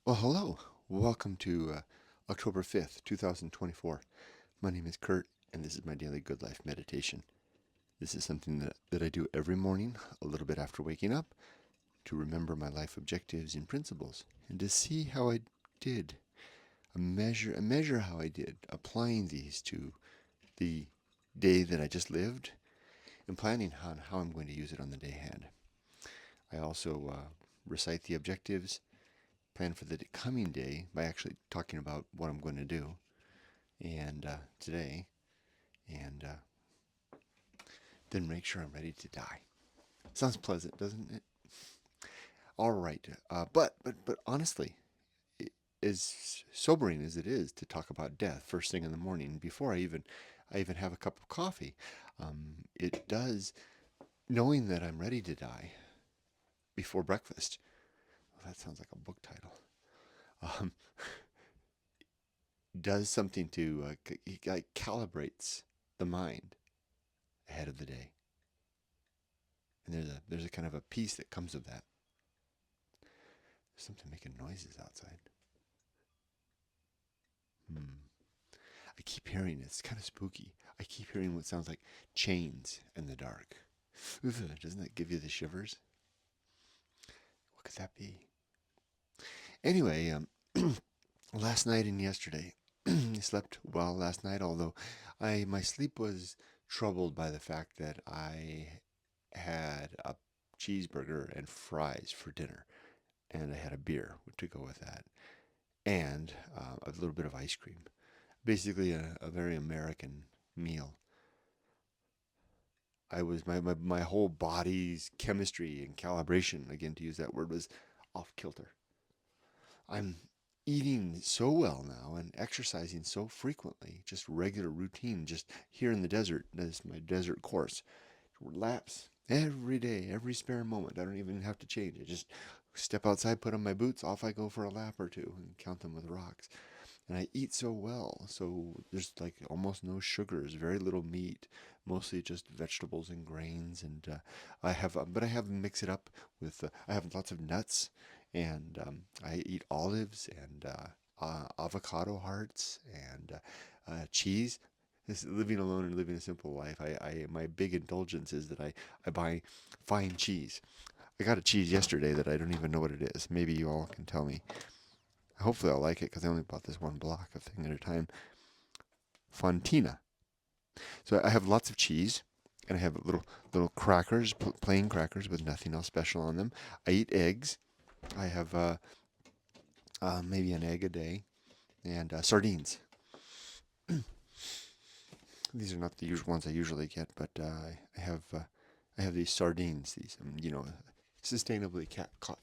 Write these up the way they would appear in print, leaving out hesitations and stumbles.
Well, hello. Welcome to October 5th, 2024. My name is Kurt, and this is my daily good life meditation. This is something that I do every morning, a little bit after waking up, to remember my life objectives and principles, and to see how I did, a measure how I did, applying these to the day that I just lived, and planning on how I'm going to use it on the day ahead. I also recite the objectives, plan for the coming day by actually talking about what I'm going to do and today, and then make sure I'm ready to die. Sounds pleasant, doesn't it? All right, but honestly, as sobering as it is to talk about death first thing in the morning before I even have a cup of coffee, it does, knowing that I'm ready to die before breakfast. Well, that sounds like a book title. Um, does something to like calibrates the mind ahead of the day, and there's a kind of a peace that comes of that. There's something making noises outside. Hmm. I keep hearing it. It's kind of spooky. I keep hearing what sounds like chains in the dark. Doesn't that give you the shivers? What could that be? Anyway, last night and yesterday, I slept well last night. Although my sleep was troubled by the fact that I had a cheeseburger and fries for dinner, and I had a beer to go with that, and a little bit of ice cream. Basically, a very American meal. My whole body's chemistry and calibration, again to use that word, was off kilter. I'm eating so well now and exercising so frequently, just regular routine, just here in the desert. That's my desert course. Laps every day, every spare moment. I don't even have to change it. Just step outside, put on my boots, off I go for a lap or two and count them with rocks. And I eat so well, so there's like almost no sugars, very little meat, mostly just vegetables and grains. And but I have mix it up with. I have lots of nuts, and I eat olives and avocado hearts and cheese. This living alone and living a simple life. My big indulgence is that I buy fine cheese. I got a cheese yesterday that I don't even know what it is. Maybe you all can tell me. Hopefully I'll like it because I only bought this one block of thing at a time. Fontina. So I have lots of cheese, and I have little crackers, plain crackers with nothing else special on them. I eat eggs. I have maybe an egg a day, and sardines. These are not the usual ones I usually get, but I have these sardines. These sustainably caught.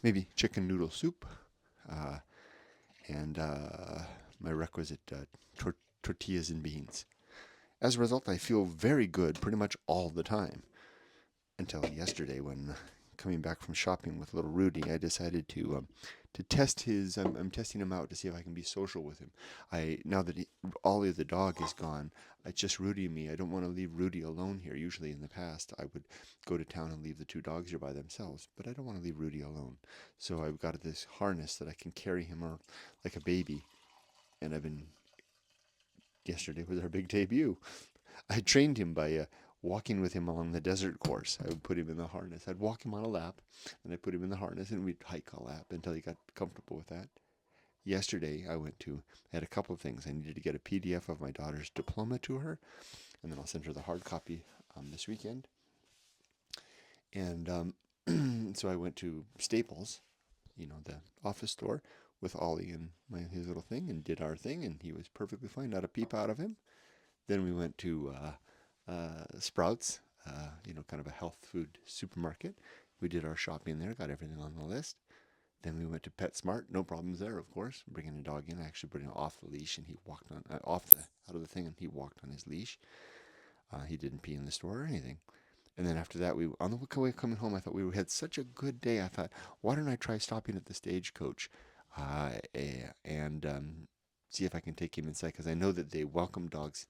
Maybe chicken noodle soup, uh, and my requisite tortillas and beans. As a result, I feel very good pretty much all the time. Until yesterday, when coming back from shopping with little Rudy, I decided to test his. I'm testing him out to see if I can be social with him. I now that Ollie the dog is gone, it's just Rudy and me. I don't want to leave Rudy alone here. Usually in the past, I would go to town and leave the two dogs here by themselves, but I don't want to leave Rudy alone. So I've got this harness that I can carry him like a baby, and I've been. Yesterday was our big debut. I trained him by walking with him along the desert course. I would put him in the harness. I'd walk him on a lap, and I'd put him in the harness, and we'd hike a lap until he got comfortable with that. Yesterday, I had a couple of things. I needed to get a PDF of my daughter's diploma to her, and then I'll send her the hard copy this weekend. And so I went to Staples, the office store, with Ollie and his little thing, and did our thing, and he was perfectly fine, not a peep out of him. Then we went to Sprouts, kind of a health food supermarket. We did our shopping there, got everything on the list. Then we went to PetSmart. No problems there, of course. Bringing a dog in, I actually put him off the leash, and he walked on out of the thing, and he walked on his leash. He didn't pee in the store or anything. And then after that, we on the way coming home, I thought we had such a good day. I thought, why don't I try stopping at the Stagecoach and see if I can take him inside, because I know that they welcome dogs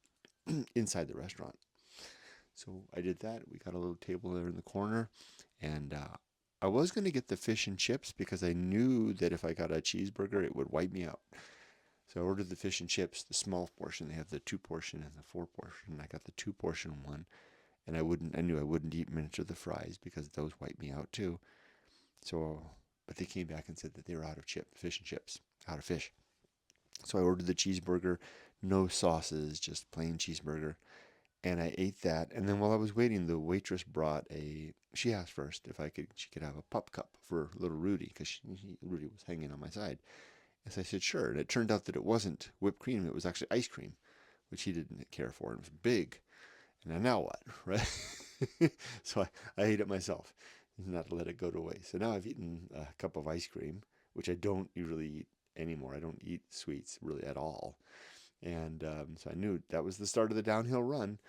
inside the restaurant. So I did that. We got a little table there in the corner, and I was going to get the fish and chips because I knew that if I got a cheeseburger, it would wipe me out. So I ordered the fish and chips, the small portion. They have the 2 portion and the 4 portion. I got the 2 portion one, and I knew I wouldn't eat miniature the fries because those wiped me out too. So, but they came back and said that they were out of fish and chips, out of fish. So I ordered the cheeseburger, no sauces, just plain cheeseburger, and I ate that. And then while I was waiting, the waitress brought she asked first if she could have a pup cup for little Rudy because Rudy was hanging on my side. And so I said sure. And it turned out that it wasn't whipped cream; it was actually ice cream, which he didn't care for. It was big. And now what, right? So I ate it myself, not to let it go to waste. So now I've eaten a cup of ice cream, which I don't usually eat anymore. I don't eat sweets really at all. And so I knew that was the start of the downhill run.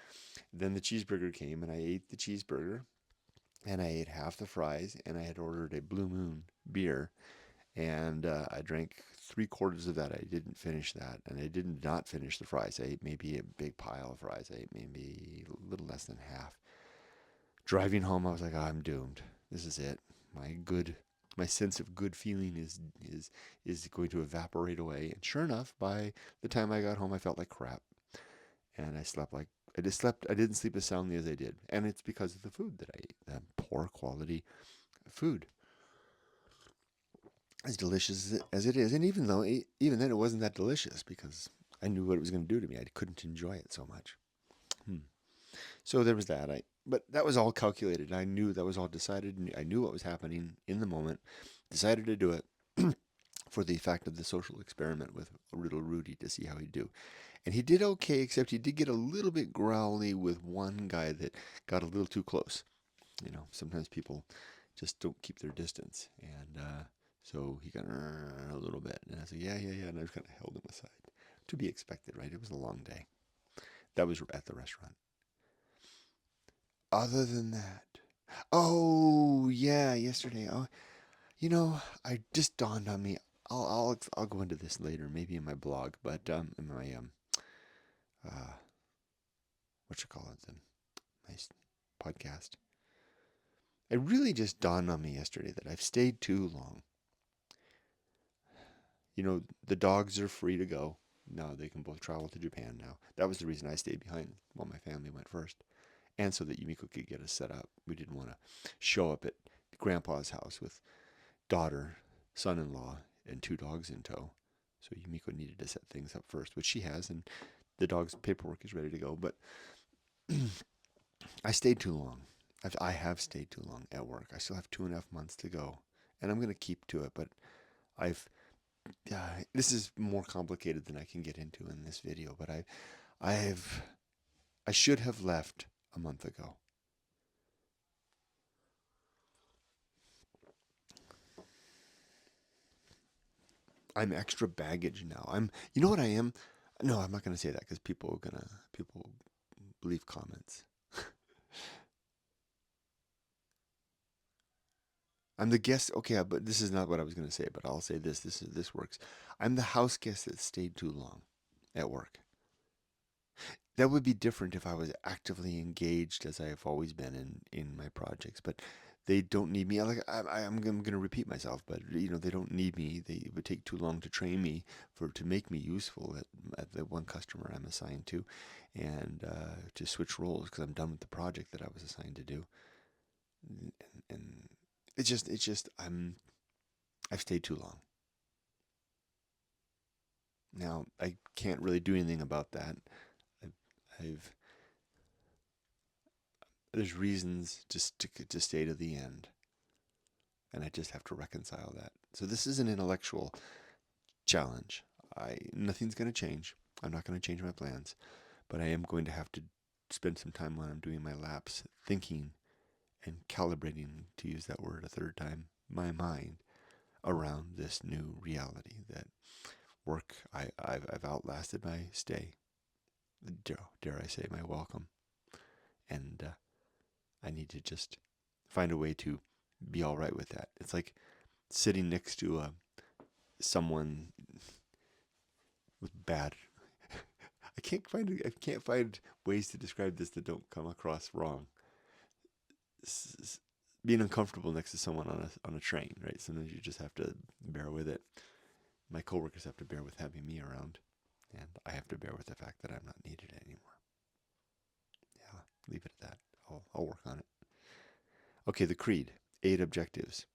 Then the cheeseburger came, and I ate the cheeseburger, and I ate half the fries, and I had ordered a Blue Moon beer, and I drank 3/4 of that. I didn't finish that, and I did not finish the fries. I ate maybe a big pile of fries. I ate maybe a little less than half. Driving home, I was like, oh, I'm doomed. This is it. My sense of good feeling is going to evaporate away. And sure enough, by the time I got home, I felt like crap, and I didn't sleep as soundly as I did, and it's because of the food that I ate. That poor quality food, as delicious as it is, and even then it wasn't that delicious because I knew what it was going to do to me. I couldn't enjoy it so much. Hmm. So there was that. But that was all calculated. I knew that was all decided. I knew what was happening in the moment. Decided to do it for the fact of the social experiment with little Rudy to see how he'd do. And he did okay, except he did get a little bit growly with one guy that got a little too close. Sometimes people just don't keep their distance, and so he got a little bit. And I said, yeah, yeah, yeah, and I just kind of held him aside. To be expected, right? It was a long day. That was at the restaurant. Other than that, oh yeah, yesterday. Oh, I just dawned on me. I'll go into this later, maybe in my blog, but in my uh, what you call it, my podcast. It really just dawned on me yesterday that I've stayed too long. The dogs are free to go. Now they can both travel to Japan now. That was the reason I stayed behind while my family went first. And so that Yumiko could get us set up. We didn't want to show up at Grandpa's house with daughter, son-in-law, and 2 dogs in tow. So Yumiko needed to set things up first, which she has, and the dog's paperwork is ready to go. But I stayed too long. I have stayed too long at work. I still have 2.5 months to go, and I'm going to keep to it. But I've this is more complicated than I can get into in this video. But I should have left a month ago. I'm extra baggage now. You know what I am? No, I'm not going to say that because people leave comments. I'm the guest. Okay, but this is not what I was going to say. But I'll say this. This works. I'm the house guest that stayed too long at work. That would be different if I was actively engaged, as I have always been in my projects. But they don't need me. I'm going to repeat myself, but they don't need me. It would take too long to train me to make me useful at the one customer I'm assigned to, and to switch roles because I'm done with the project that I was assigned to do. And it's just I've stayed too long. Now I can't really do anything about that. I've, I've there's reasons just to stay to the end, and I just have to reconcile that. So this is an intellectual challenge. Nothing's going to change. I'm not going to change my plans, but I am going to have to spend some time when I'm doing my laps thinking and calibrating, to use that word a third time, my mind around this new reality that work. I've outlasted my stay. Dare I say my welcome, and I need to just find a way to be all right with that. It's like sitting next to someone with bad. I can't find ways to describe this that don't come across wrong. being uncomfortable next to someone on a train, right? Sometimes you just have to bear with it. My coworkers have to bear with having me around, and I have to bear with the fact that I'm not needed anymore. Yeah, leave it at that. I'll work on it. Okay, the creed. 8 objectives.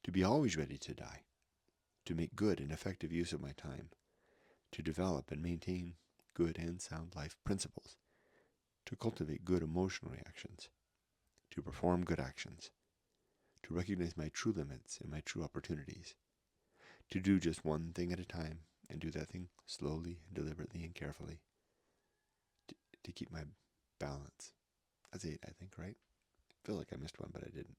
To be always ready to die. To make good and effective use of my time. To develop and maintain good and sound life principles. To cultivate good emotional reactions. To perform good actions. To recognize my true limits and my true opportunities. To do just one thing at a time and do that thing slowly, deliberately, and carefully. To keep my balance. That's 8, I think, right? I feel like I missed one, but I didn't.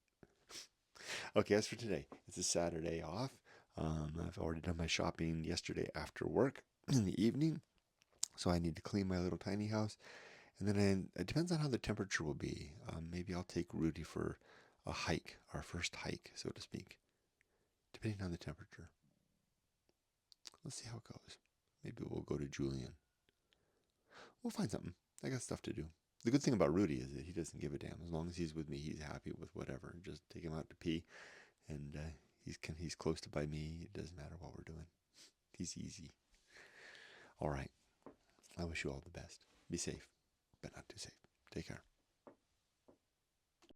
Okay, as for today, it's a Saturday off. I've already done my shopping yesterday after work in the evening, so I need to clean my little tiny house. And then it depends on how the temperature will be. Maybe I'll take Rudy for a hike, our first hike, so to speak, depending on the temperature. Let's see how it goes. Maybe we'll go to Julian. We'll find something. I got stuff to do. The good thing about Rudy is that he doesn't give a damn. As long as he's with me, he's happy with whatever. Just take him out to pee, and he's close to by me. It doesn't matter what we're doing. He's easy. All right. I wish you all the best. Be safe, but not too safe. Take care.